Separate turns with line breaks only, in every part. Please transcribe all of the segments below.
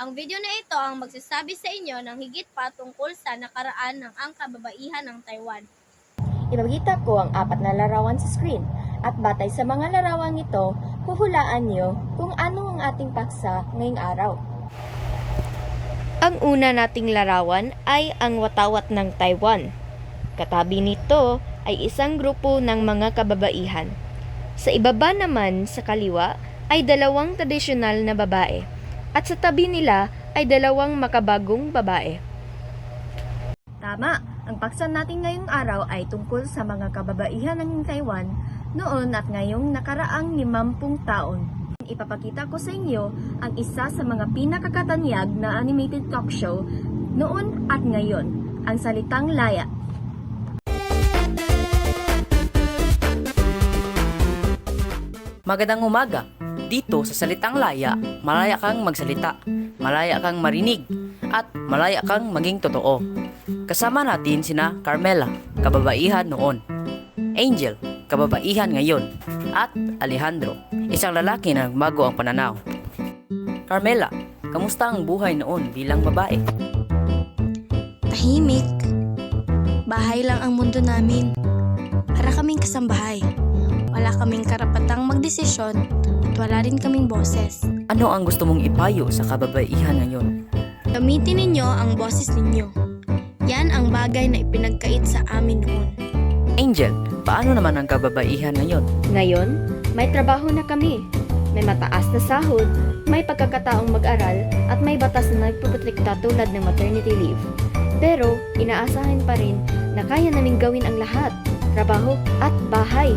Ang video na ito ang magsasabi sa inyo ng higit pa tungkol sa nakaraan ng ang kababaihan ng Taiwan.
Ipapakita ko ang 4 na larawan sa screen at batay sa mga larawang ito, huhulaan nyo kung ano ang ating paksa ngayong araw. Ang una nating larawan ay ang watawat ng Taiwan. Katabi nito ay isang grupo ng mga kababaihan. Sa ibaba naman sa kaliwa ay 2 tradisyonal na babae at sa tabi nila ay 2 makabagong babae. Tama! Ang paksa natin ngayong araw ay tungkol sa mga kababaihan ng Taiwan noon at ngayong nakaraang 50 taon. Ipapakita ko sa inyo ang isa sa mga pinakakatanyag na animated talk show noon at ngayon, ang Salitang Laya.
Magandang umaga! Dito sa Salitang Laya, malaya kang magsalita, malaya kang marinig, at malaya kang maging totoo. Kasama natin sina Carmela, kababaihan noon, Angel, kababaihan ngayon, at Alejandro, isang lalaki na nagbago ang pananaw. Carmela, kamusta ang buhay noon bilang babae?
Tahimik. Bahay lang ang mundo namin. Para kaming kasambahay. Wala kaming karapatang magdesisyon at wala rin kaming boses.
Ano ang gusto mong ipayo sa kababaihan ngayon?
Gamitin ninyo ang boses ninyo. Yan ang bagay na ipinagkait sa amin noon.
Angel, paano naman ang kababaihan ngayon?
Ngayon, may trabaho na kami. May mataas na sahod, may pagkakataong mag-aral, at may batas na nagpuprotekta tulad ng maternity leave. Pero, inaasahan pa rin na kaya naming gawin ang lahat, trabaho at bahay.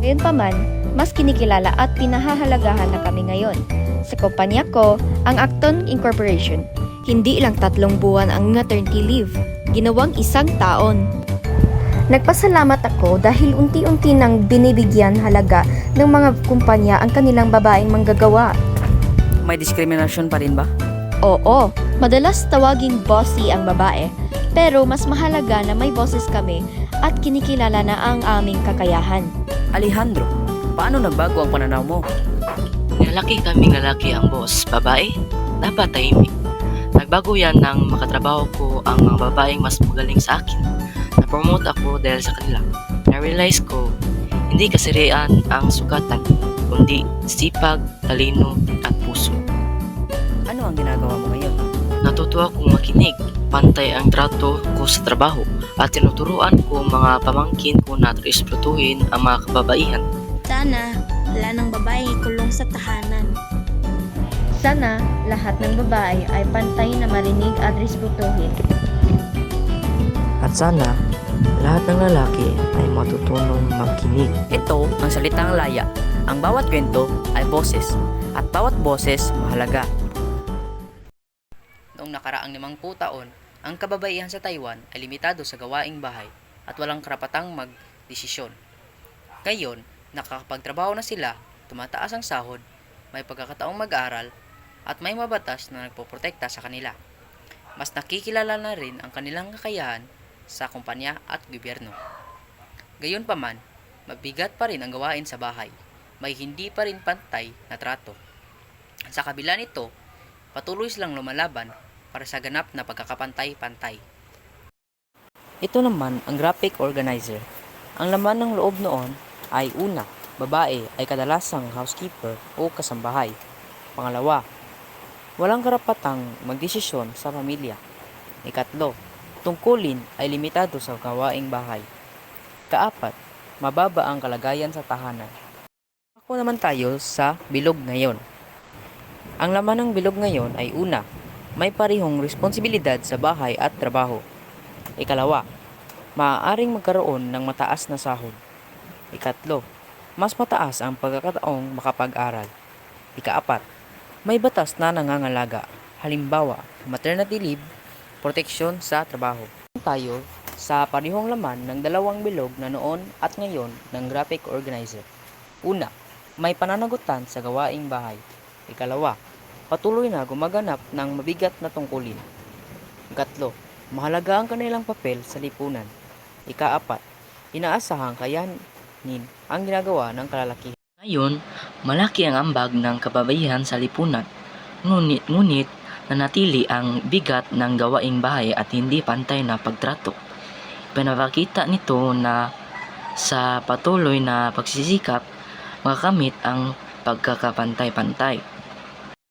Ngayon pa man, mas kinikilala at pinahahalagahan na kami ngayon. Sa kumpanya ko, ang Acton Incorporation, hindi lang 3 buwan ang maternity leave, ginawang 1 taon. Nagpasalamat ako dahil unti-unti nang binibigyan halaga ng mga kumpanya ang kanilang babaeng manggagawa.
May diskriminasyon pa rin ba?
Oo, madalas tawaging bossy ang babae, pero mas mahalaga na may boses kami at kinikilala na ang aming kakayahan.
Alejandro, paano nagbago ang pananaw mo?
Lalaki kaming lalaki ang boss, babae, dapat tahimik. Nagbago yan nang makatrabaho ko ang mga babaeng mas magaling sa akin. Na-promote ako dahil sa kanila. Na-realize ko, hindi kasirian ang sukatan, kundi sipag, talino, at puso.
Ano ang ginagawa mo ngayon?
Natutuwa kong makinig, pantay ang trato ko sa trabaho, at tinuturuan ko mga pamangkin ko na respetuhin ang mga kababaihan.
Sana, wala ng babae kulong sa tahanan.
Sana lahat ng babae ay pantay na marinig at respetuhin.
At sana, lahat ng lalaki ay matutulong makinig.
Ito ang Salitang Laya. Ang bawat kwento ay boses, at bawat boses mahalaga. Noong nakaraang 50 taon, ang kababaihan sa Taiwan ay limitado sa gawaing bahay at walang karapatang magdesisyon. Ngayon, nakakapagtrabaho na sila, tumataas ang sahod, may pagkakataong mag-aral, at may mabatas na nagpoprotekta sa kanila. Mas nakikilala na rin ang kanilang kakayahan sa kumpanya at gobyerno. Gayunpaman, mabigat pa rin ang gawain sa bahay. May hindi pa rin pantay na trato. Sa kabila nito, patuloy silang lumalaban para sa ganap na pagkakapantay-pantay. Ito naman ang graphic organizer. Ang laman ng loob noon ay una, babae ay kadalasang housekeeper o kasambahay. Pangalawa, walang karapatang magdesisyon sa pamilya. Ikatlo, tungkulin ay limitado sa gawaing bahay. Kaapat, mababa ang kalagayan sa tahanan. Ako naman tayo sa bilog ngayon. Ang laman ng bilog ngayon ay una, may parehong responsibilidad sa bahay at trabaho. Ikalawa, maaaring magkaroon ng mataas na sahod. Ikatlo, mas mataas ang pagkakataong makapag-aral. Ikaapat, may batas na nangangalaga, halimbawa, maternity leave, proteksyon sa trabaho. Tayo sa parehong laman ng 2 bilog na noon at ngayon ng graphic organizer. Una, may pananagutan sa gawaing bahay. Ikalawa, patuloy na gumaganap ng mabigat na tungkulin. Ikatlo, mahalaga ang kanilang papel sa lipunan. Ikaapat, inaasahang kayanin ang ginagawa ng kalalakihan.
Ngayon, malaki ang ambag ng kababaihan sa lipunan. Ngunit nanatili ang bigat ng gawaing bahay at hindi pantay na pagtrato. Pinapakita nito na sa patuloy na pagsisikap, makakamit ang pagkakapantay-pantay.